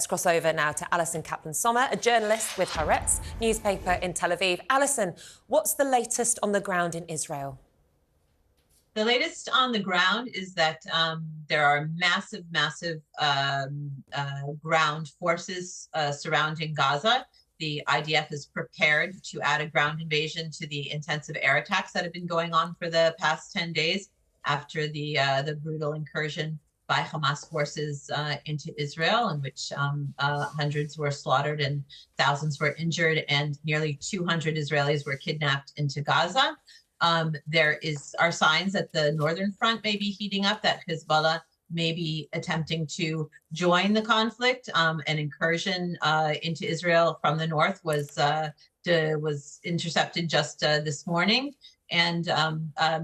Let's cross over now to Alison Kaplan-Sommer, a journalist with Haaretz newspaper in Tel Aviv. Alison, what's the latest on the ground in Israel? The latest on the ground is that there are massive ground forces surrounding Gaza. The IDF is prepared to add a ground invasion to the intensive air attacks that have been going on for the past 10 days after the brutal incursion by Hamas forces into Israel, in which hundreds were slaughtered and thousands were injured, and nearly 200 Israelis were kidnapped into Gaza. There are signs that the northern front may be heating up, that Hezbollah may be attempting to join the conflict. An incursion into Israel from the north was intercepted just this morning, and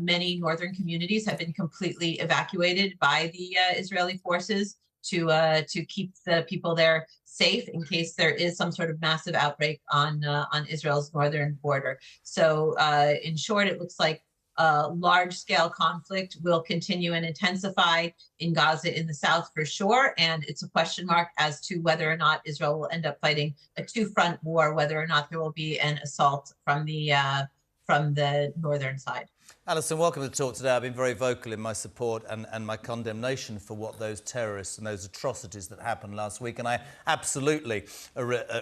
many northern communities have been completely evacuated by the Israeli forces to keep the people there safe in case there is some sort of massive outbreak on Israel's northern border. So in short, it looks like large-scale conflict will continue and intensify in Gaza in the south for sure, and it's a question mark as to whether or not Israel will end up fighting a two-front war, whether or not there will be an assault from the northern side. Alison, welcome to Talk Today. I've been very vocal in my support and my condemnation for what those terrorists and those atrocities that happened last week. And I absolutely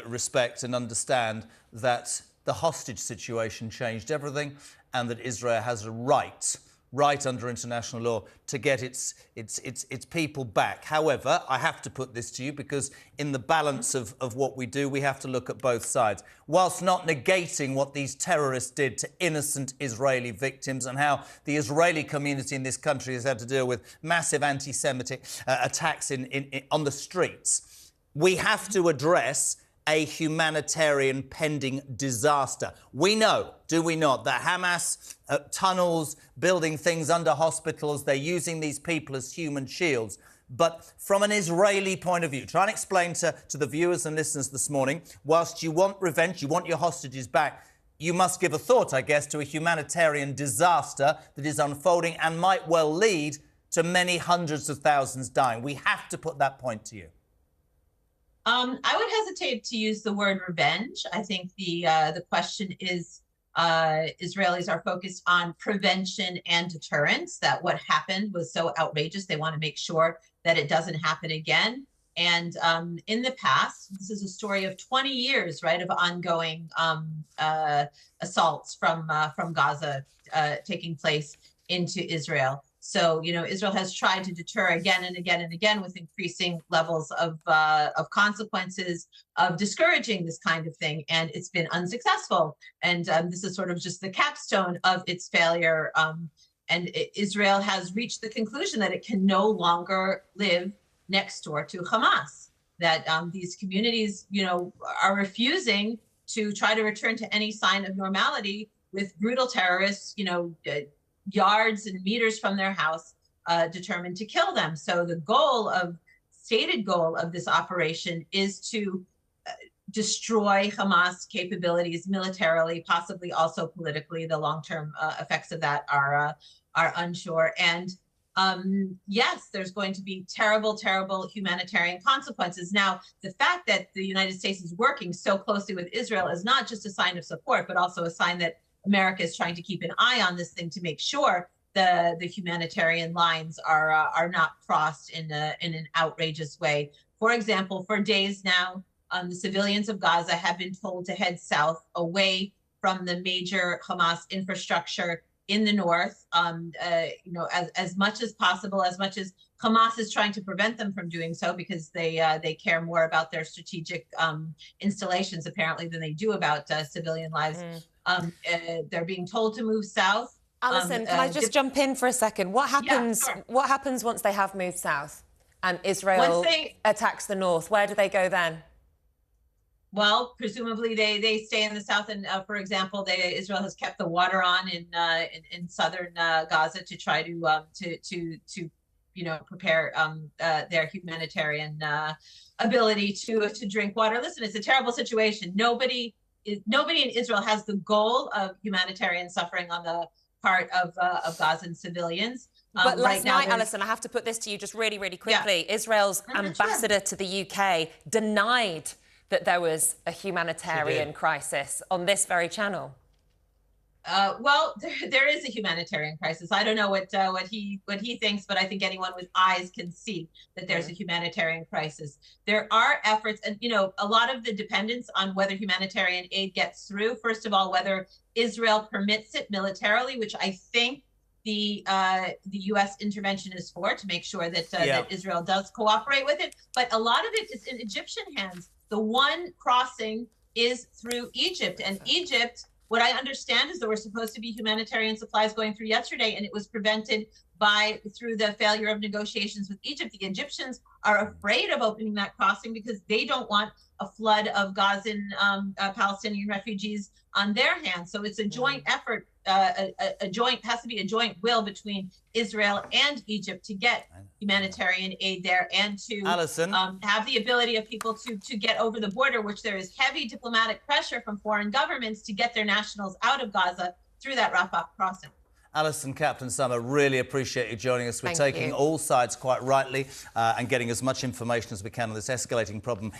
respect and understand that the hostage situation changed everything and that Israel has a right under international law to get its people back. However, I have to put this to you because in the balance of what we do, we have to look at both sides. Whilst not negating what these terrorists did to innocent Israeli victims and how the Israeli community in this country has had to deal with massive anti-Semitic attacks on the streets, we have to address a humanitarian pending disaster. We know, do we not, that Hamas tunnels, building things under hospitals, they're using these people as human shields. But from an Israeli point of view, try and explain to the viewers and listeners this morning, whilst you want revenge, you want your hostages back, you must give a thought, I guess, to a humanitarian disaster that is unfolding and might well lead to many hundreds of thousands dying. We have to put that point to you. I would hesitate to use the word revenge. I think the question is Israelis are focused on prevention and deterrence, that what happened was so outrageous. They want to make sure that it doesn't happen again. And in the past, this is a story of 20 years, right, of ongoing assaults from Gaza taking place into Israel. So, you know, Israel has tried to deter again and again and again with increasing levels of consequences of discouraging this kind of thing, and it's been unsuccessful. And this is sort of just the capstone of its failure. And Israel has reached the conclusion that it can no longer live next door to Hamas, that these communities, you know, are refusing to try to return to any sign of normality with brutal terrorists, you know, yards and meters from their house, determined to kill them. So the stated goal of this operation is to destroy Hamas capabilities militarily, possibly also politically. The long-term effects of that are unsure. And yes, there's going to be terrible, terrible humanitarian consequences. Now, the fact that the United States is working so closely with Israel is not just a sign of support, but also a sign that America is trying to keep an eye on this thing to make sure the humanitarian lines are not crossed in an outrageous way. For example, for days now, the civilians of Gaza have been told to head south away from the major Hamas infrastructure in the north, you know, as much as possible, as much as Hamas is trying to prevent them from doing so, because they care more about their strategic installations apparently than they do about civilian lives. They're being told to move south. Alison, can I just jump in for a second? What happens? Yeah, sure. What happens once they have moved south and Israel attacks the north? Where do they go then? Well, presumably they stay in the south, and for example, Israel has kept the water on in southern Gaza to try to you know, prepare their humanitarian ability to drink water. Listen, it's a terrible situation. Nobody in Israel has the goal of humanitarian suffering on the part of Gazan civilians. But right last now night, Alison, I have to put this to you just really, really quickly. Yeah. Israel's Sure. ambassador to the UK denied that there was a humanitarian crisis on this very channel. Well, there is a humanitarian crisis. I don't know what he thinks, but I think anyone with eyes can see that there's a humanitarian crisis. There are efforts, and a lot of the dependence on whether humanitarian aid gets through. First of all, whether Israel permits it militarily, which I think the U.S. intervention is for, to make sure that that Israel does cooperate with it. But a lot of it is in Egyptian hands. The one crossing is through Egypt, and Egypt. What I understand is there were supposed to be humanitarian supplies going through yesterday, and it was prevented through the failure of negotiations with Egypt. The Egyptians are afraid of opening that crossing because they don't want a flood of Gazan Palestinian refugees on their hands. So it's a joint effort. Has to be a joint will between Israel and Egypt to get humanitarian aid there and to have the ability of people to get over the border, which there is heavy diplomatic pressure from foreign governments to get their nationals out of Gaza through that Rafah crossing. Alison, Captain Summer, really appreciate you joining us. We're taking all sides quite rightly and getting as much information as we can on this escalating problem